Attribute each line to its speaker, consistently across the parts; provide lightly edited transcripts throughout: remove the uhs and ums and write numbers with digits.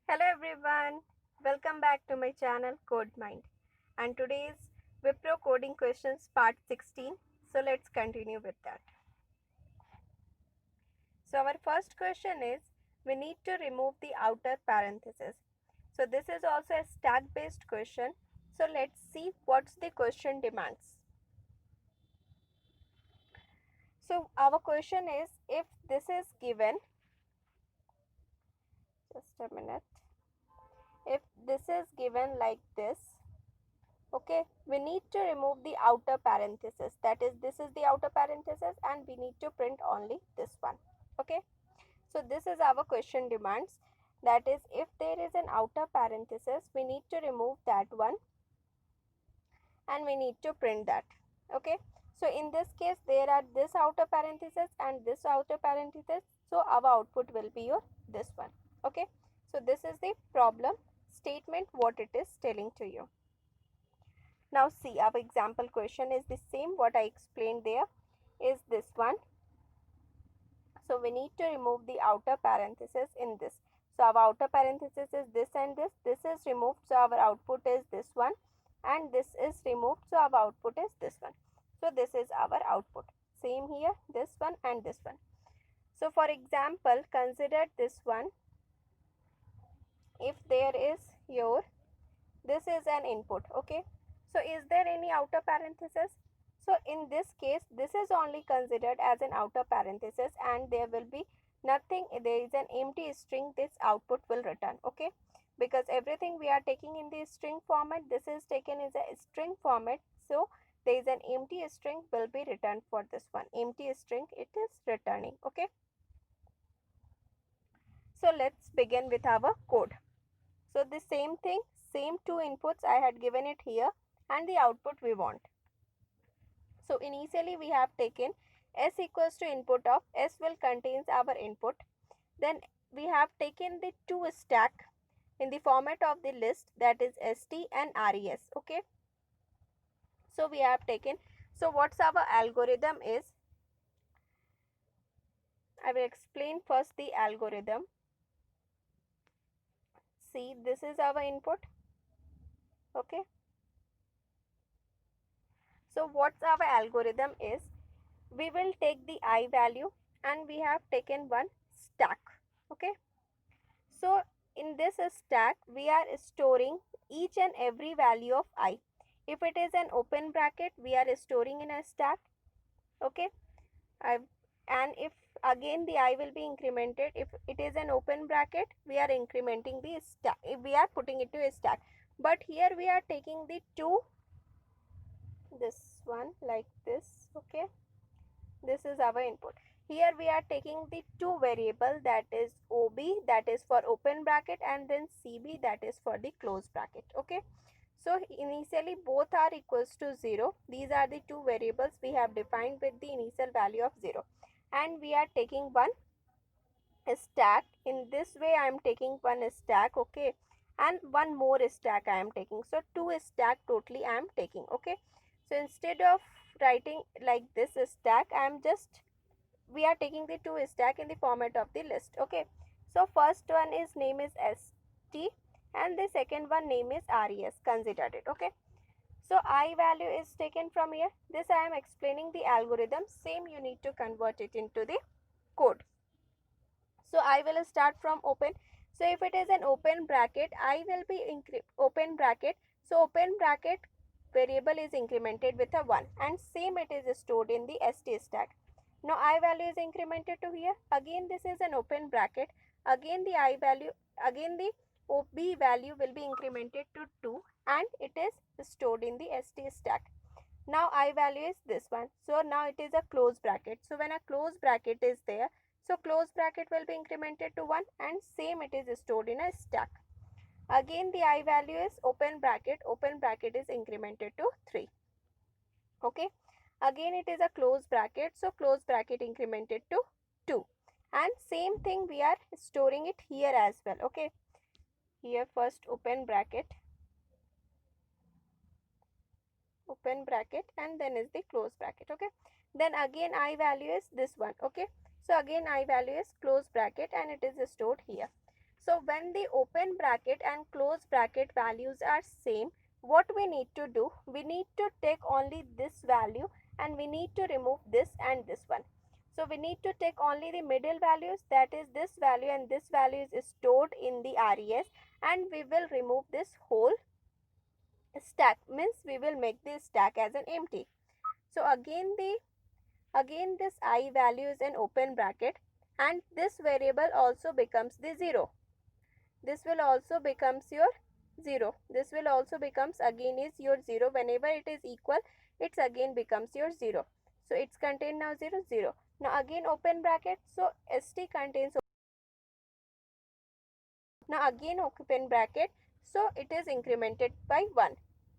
Speaker 1: Hello everyone, welcome back to my channel Code Mind, and today's Wipro coding questions part 16. So let's continue with that. So our first question is, we need to remove the outer parenthesis. So this is also a stack based question. So let's see what's the question demands. So our question is, if this is given, just a minute, if this is given like this, okay, we need to remove the outer parenthesis, that is this is the outer parenthesis and we need to print only this one. Okay, so this is our question demands, that is if there is an outer parenthesis we need to remove that one and we need to print that. Okay, so in this case there are this outer parenthesis and this outer parenthesis, so our output will be your this one. Okay, so this is the problem statement, what it is telling to you. Now see, our example question is the same what I explained there is this one. So we need to remove the outer parenthesis in this. So our outer parenthesis is this and this. This is removed, so our output is this one, and this is removed, so our output is this one. So this is our output. Same here, this one and this one. So for example, consider this one. If there is your, this is an input. Okay, so is there any outer parenthesis? So in this case this is only considered as an outer parenthesis and there will be nothing, there is an empty string, this output will return. Okay, because everything we are taking in the string format, this is taken as a string format, so there is an empty string will be returned for this one, empty string it is returning. Okay, so let's begin with our code. So the same thing, same two inputs I had given it here and the output we want. So initially we have taken s equals to input of s will contains our input. Then we have taken the two stack in the format of the list, that is st and res. Okay, so we have taken, so what's our algorithm is, I will explain first the algorithm. See, this is our input. Okay, so what's our algorithm is, we will take the I value and we have taken one stack. Okay, so in this stack we are storing each and every value of I. If it is an open bracket we are storing in a stack. Okay, and if again the I will be incremented, if it is an open bracket we are incrementing the stack, if we are putting it to a stack. But here we are taking the two, this one like this. Okay, this is our input. Here we are taking the two variable, that is ob, that is for open bracket, and then cb, that is for the close bracket. Okay, so initially both are equals to 0. These are the two variables we have defined with the initial value of 0, and we are taking one stack. In this way I am taking one stack. Okay, and one more stack I am taking, so two stack totally I am taking. Okay, so instead of writing like this stack, I am just, we are taking the two stack in the format of the list. Okay, so first one is name is st and the second one name is res, considered it. Okay, so I value is taken from here. This I am explaining the algorithm, same you need to convert it into the code. So I will start from open. So if it is an open bracket, I will be open bracket, so open bracket variable is incremented with a 1 and same it is stored in the st stack. Now I value is incremented to here, again this is an open bracket, again the I value, again the ob value will be incremented to 2 and it is stored in the st stack. Now I value is this one, so now it is a close bracket. So when a close bracket is there, so close bracket will be incremented to 1 and same it is stored in a stack. Again the I value is open bracket is incremented to 3. Okay, again it is a close bracket, so close bracket incremented to 2 and same thing we are storing it here as well. Okay, here first open bracket and then is the close bracket. Okay, then again I value is this one. Okay, so again I value is close bracket and it is stored here. So when the open bracket and close bracket values are same, what we need to do, we need to take only this value and we need to remove this and this one. So we need to take only the middle values, that is this value and this value is stored in the RES, and we will remove this whole stack, means we will make this stack as an empty. So again this I value is an open bracket and this variable also becomes the 0. This will also becomes your 0. This will also becomes again is your 0. Whenever it is equal, it's again becomes your 0. So it's contained now 0, 0. Now again open bracket. So ST contains, now again open bracket. So it is incremented by 1.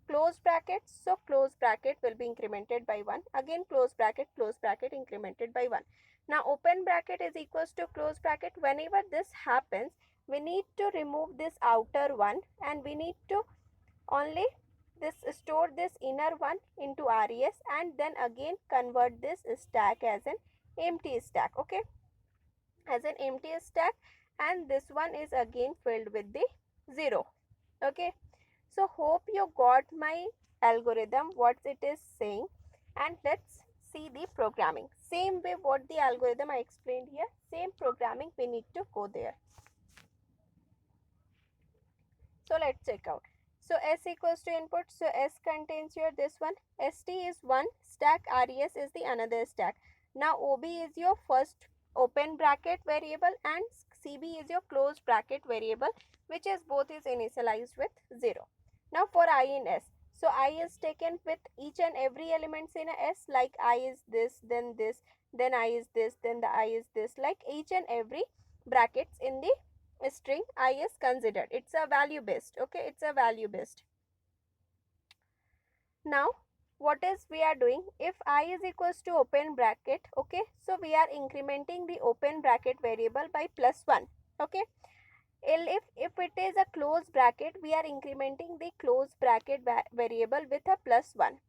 Speaker 1: Close bracket. So close bracket will be incremented by 1. Again close bracket incremented by 1. Now open bracket is equals to close bracket. Whenever this happens, we need to remove this outer one and we need to only this store this inner one into RES and then again convert this stack as an empty stack. Okay, as an empty stack, and this one is again filled with the 0. Okay, so hope you got my algorithm, what it is saying, and let's see the programming. Same way what the algorithm I explained here, same programming we need to go there. So let's check out. So S equals to input. So S contains your this one. ST is one stack. RES is the another stack. Now OB is your first open bracket variable and CB is your closed bracket variable, which is both is initialized with 0. Now for I in S. So I is taken with each and every elements in a S, like I is this, then I is this, then the I is this, like each and every brackets in the string I is considered. It's a value based. Okay, it's a value based. Now what is we are doing, if I is equals to open bracket, okay, so we are incrementing the open bracket variable by +1. Okay, if it is a closed bracket, we are incrementing the closed bracket variable with a +1.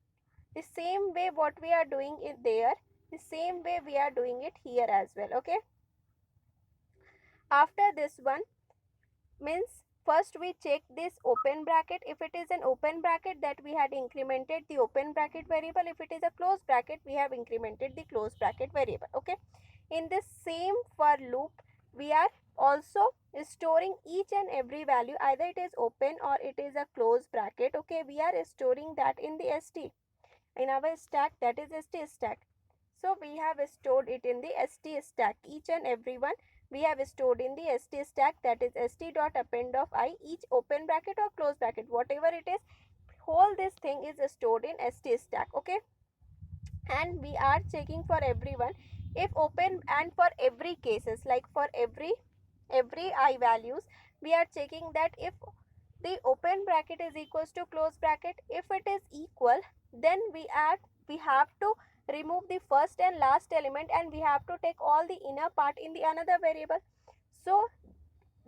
Speaker 1: The same way what we are doing it there, the same way we are doing it here as well. Okay, after this one, means first we check this open bracket. If it is an open bracket, that we had incremented the open bracket variable. If it is a closed bracket, we have incremented the closed bracket variable. Okay, in this same for loop, we are also storing each and every value, either it is open or it is a closed bracket. Okay, we are storing that in the ST, in our stack, that is ST stack. So we have stored it in the ST stack, each and every one we have stored in the ST stack, that is ST dot append of I, each open bracket or close bracket, whatever it is, whole this thing is stored in ST stack. Okay, and we are checking for everyone, if open, and for every cases, like for every I values, we are checking that if the open bracket is equals to close bracket, if it is equal, then we have to remove the first and last element and we have to take all the inner part in the another variable. So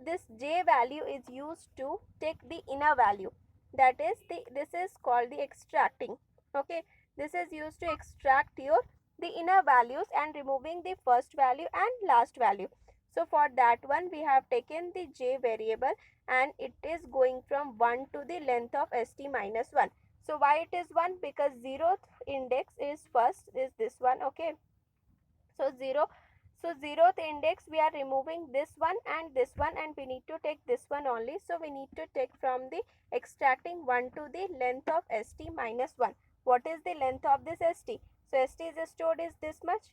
Speaker 1: this J value is used to take the inner value, that is this is called the extracting. Okay, this is used to extract your the inner values and removing the first value and last value. So for that one, we have taken the J variable and it is going from 1 to the length of ST minus 1. So why it is 1? Because 0th index is first, is this one. Okay, so 0, so 0th index we are removing this one and this one, and we need to take this one only. So we need to take from the extracting 1 to the length of ST minus 1. What is the length of this ST? So ST is stored is this much.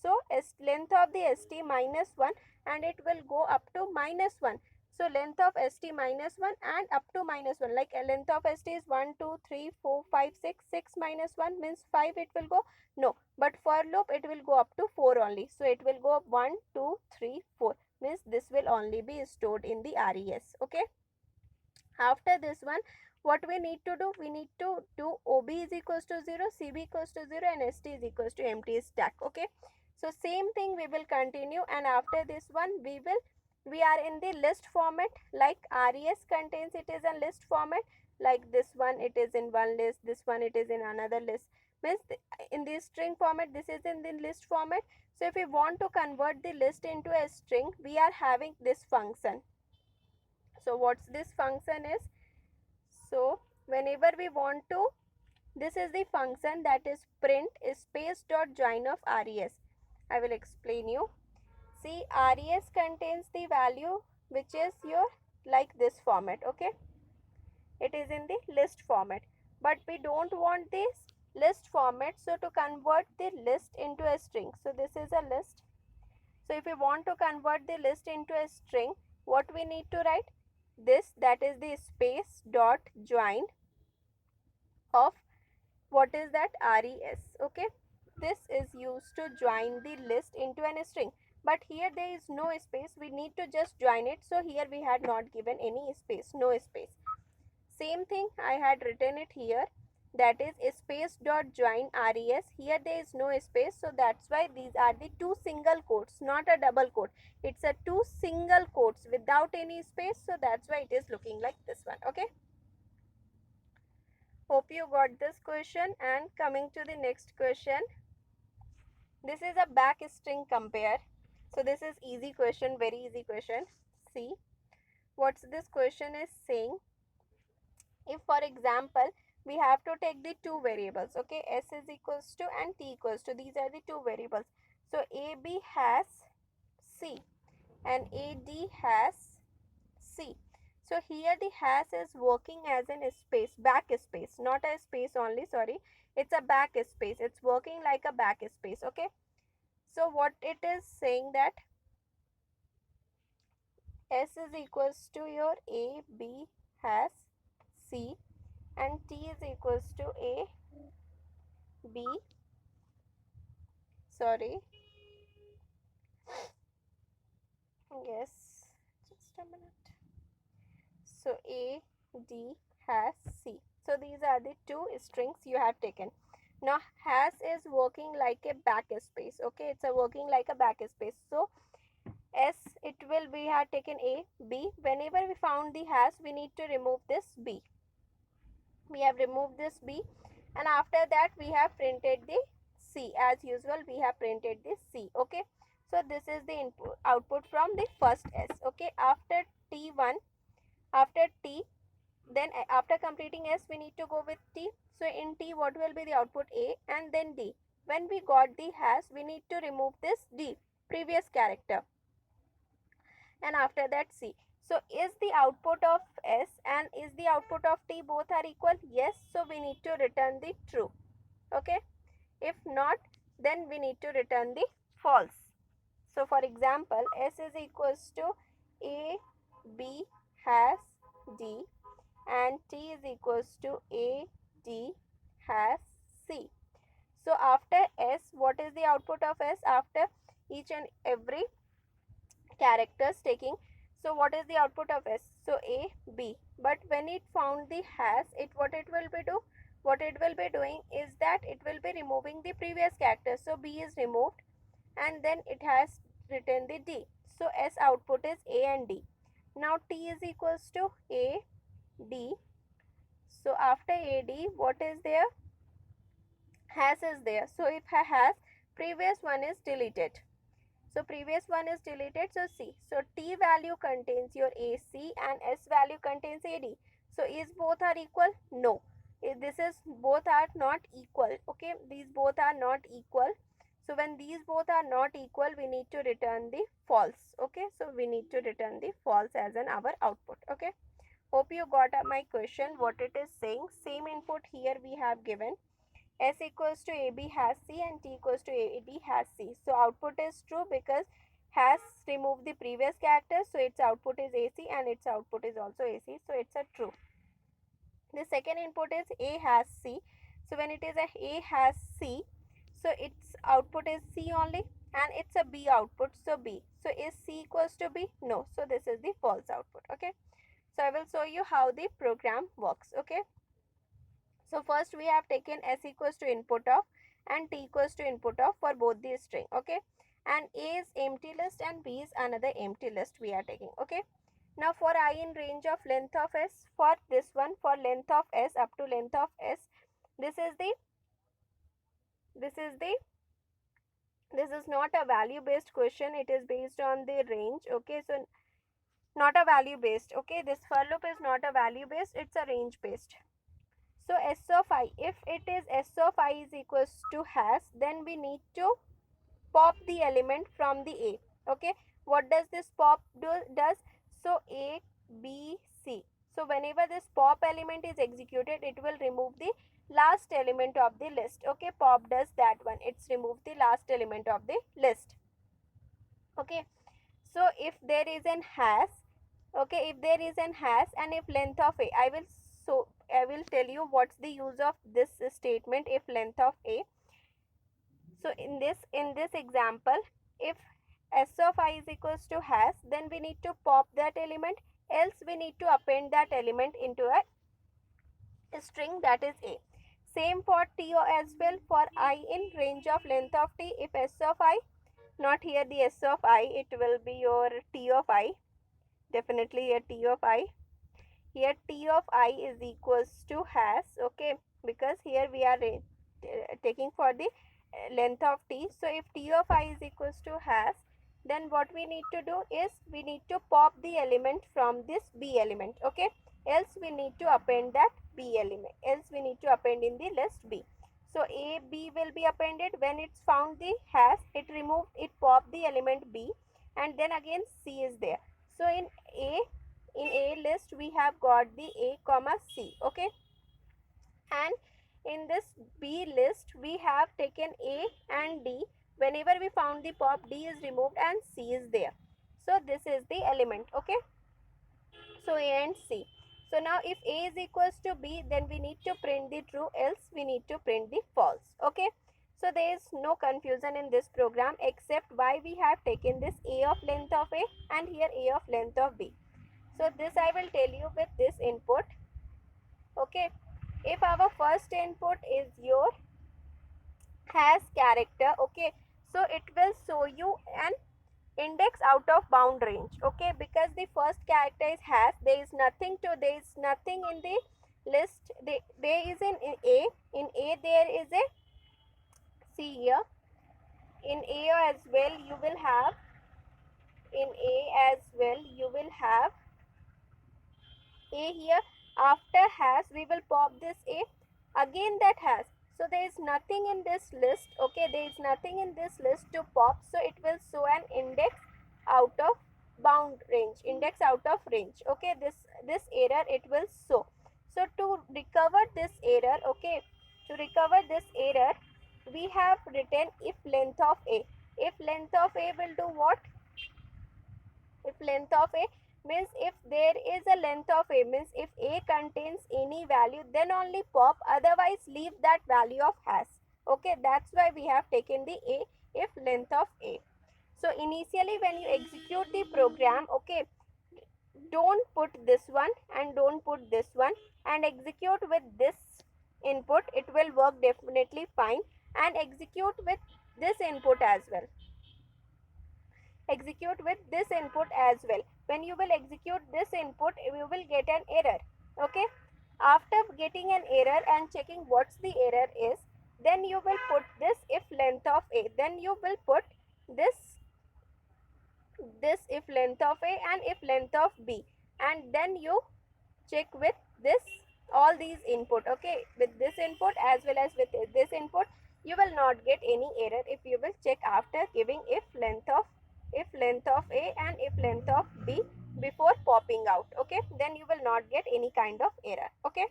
Speaker 1: So length of the ST minus 1 and it will go up to minus 1. So length of ST minus 1 and up to minus 1, like a length of ST is 1, 2, 3, 4, 5, 6. 6 minus 1 means 5 it will go. No, but for loop it will go up to 4 only. So it will go 1, 2, 3, 4, means this will only be stored in the RES. Okay. After this one, what we need to do, we need to do OB is equals to 0, CB equals to 0 and ST is equals to empty stack. Okay. So same thing we will continue, and after this one we are in the list format, like RES contains it is a list format, like this one it is in one list, this one it is in another list, means in the string format this is in the list format. So if we want to convert the list into a string, we are having this function. So what's this function is? So whenever we want to, this is the function that is print space dot join of res. I will explain you. See, res contains the value which is your like this format, okay? It is in the list format, but we don't want this list format, so to convert the list into a string, so this is a list. So if we want to convert the list into a string, what we need to write? This, that is the space dot join of what is that res, okay? This is used to join the list into an string, but here there is no space, we need to just join it, so here we had not given any space, no space. Same thing I had written it here, that is space dot join res. Here there is no space, so that's why these are the two single quotes, not a double quote. It's a two single quotes without any space, so that's why it is looking like this one, okay? Hope you got this question. And coming to the next question, this is a back string compare. So this is easy question, very easy question. See, what's this question is saying? If for example we have to take the two variables, okay, s is equals to and t equals to, these are the two variables. So ab has c and ad has c. So here the has is working as an space, back space, not a space only, sorry, it's a back space, it's working like a back space, okay? So what it is saying that s is equals to your a b has c and t is equals to a b, sorry, yes, just a minute. So a d has c. So these are the two strings you have taken. Now has is working like a backspace, okay, it's a working like a backspace. So s, it will, we have taken a b, whenever we found the has we need to remove this b, we have removed this b, and after that we have printed the c. As usual we have printed this c, okay? So this is the input output from the first s, okay? After t1, after t, then after completing s we need to go with t. So in t what will be the output? A and then d. When we got the has, we need to remove this d, previous character, and after that c. So is the output of s and is the output of t both are equal? Yes, so we need to return the true, okay? If not, then we need to return the false. So for example, s is equals to a b has d and t is equals to a d has c. So after s, what is the output of s after each and every characters taking? So what is the output of s? So a b, but when it found the has, it, what it will be do, what it will be doing is that it will be removing the previous character. So b is removed and then it has written the d. So s output is a and d. Now t is equals to a d. So after ad, what is there? Has is there. So if has, previous one is deleted, so previous one is deleted, so c. So t value contains your ac and s value contains ad. So is both are equal? No, this is both are not equal, okay, these both are not equal. So when these both are not equal, we need to return the false, okay? So we need to return the false as an our output, okay? Hope you got my question, what it is saying. Same input here we have given, s equals to ab has c and t equals to ad has c. So output is true because has removed the previous character, so its output is ac and its output is also ac, so it's a true. The second input is a has c. So when it is a has c, so its output is c only and it's a b output, so b. So is c equals to b? No, so this is the false output, okay? So I will show you how the program works, okay? So first we have taken s equals to input of and t equals to input of for both the string, okay? And a is empty list and b is another empty list we are taking, okay? Now for I in range of length of s, for this one, for length of s up to length of s, this is the, this is the, this is not a value based question, it is based on the range, okay? So not a value based. Okay, this for loop is not a value based, it's a range based. So s of I, if it is s of I is equals to has, then we need to pop the element from the A. Okay, what does this pop does? So A, B, C. So whenever this pop element is executed, it will remove the last element of the list. Okay, pop does that one, it's remove the last element of the list. Okay, so if there is an has, okay, if there is an has and if length of A, I will tell you what's the use of this statement if length of A. So in this example, if s of I is equals to has, then we need to pop that element, else we need to append that element into a string, that is A. Same for T as well. For I in range of length of T, if s of I, not here the s of I, it will be your T of I, definitely here T of I. Here T of I is equals to has, okay, because here we are taking for the length of T. So if T of I is equals to has, then what we need to do is we need to pop the element from this B element, okay, else we need to append that B element, else we need to append in the list B. So A, B will be appended. When it's found the has, it removed, it popped the element B, and then again C is there. So in A list we have got the A comma C, okay, and in this B list we have taken A and D. Whenever we found the pop, D is removed and C is there. So this is the element, okay, so A and C. So now if A is equals to B, then we need to print the true, else we need to print the false, okay. So there is no confusion in this program except why we have taken this A of length of A and here A of length of B. So this I will tell you with this input, okay. If our first input is your has character, okay, so it will show you an index out of bound range, okay, because the first character is has, there is nothing in the list, there is in A there is a, see here, in A as well you will have, in A as well you will have A here. After has we will pop this A, again that has. So there is nothing in this list, okay, there is nothing in this list to pop, so it will show an index out of bound range, index out of range, okay, this error it will show. So to recover this error, okay, to recover this error we have written if length of A. If length of A will do what? If length of A means if there is a length of A, means if A contains any value, then only pop, otherwise leave that value of has, okay, that's why we have taken the A if length of A. So initially when you execute the program, okay, don't put this one and don't put this one and execute with this input, it will work definitely fine, and execute with this input as well, execute with this input as well. When you will execute this input, you will get an error, okay. After getting an error and checking what's the error is, then you will put this if length of A, then you will put this if length of A and if length of B, and then you check with this, all these input, okay, with this input as well as with this input, you will not get any error if you will check after giving if length of A and if length of B before popping out, okay, then you will not get any kind of error, okay.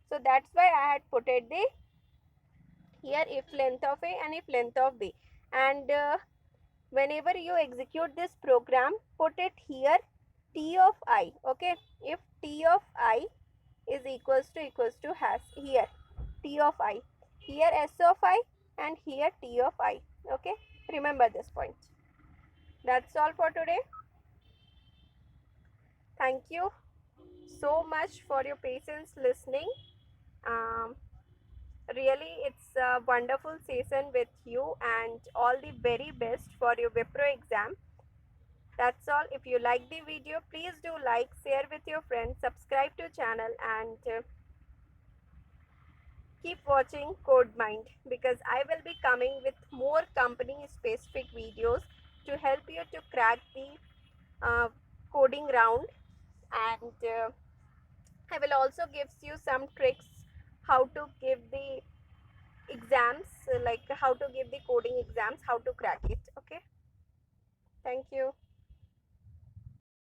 Speaker 1: So that's why I had put it the here if length of A and if length of B, and whenever you execute this program, put it here T of I, okay, if T of I is equals to has, here T of I, here S of I, and here T of I, okay, remember this point. That's all for today. Thank you so much for your patience listening. um, Really it's a wonderful session with you, and all the very best for your Wipro exam. That's all. If you like the video, please do like, share with your friends, subscribe to channel, and keep watching CodeMind, because I will be coming with more company specific videos to help you to crack the coding round and I will also gives you some tricks how to give the exams, like how to give the coding exams, how to crack it. Okay, thank you.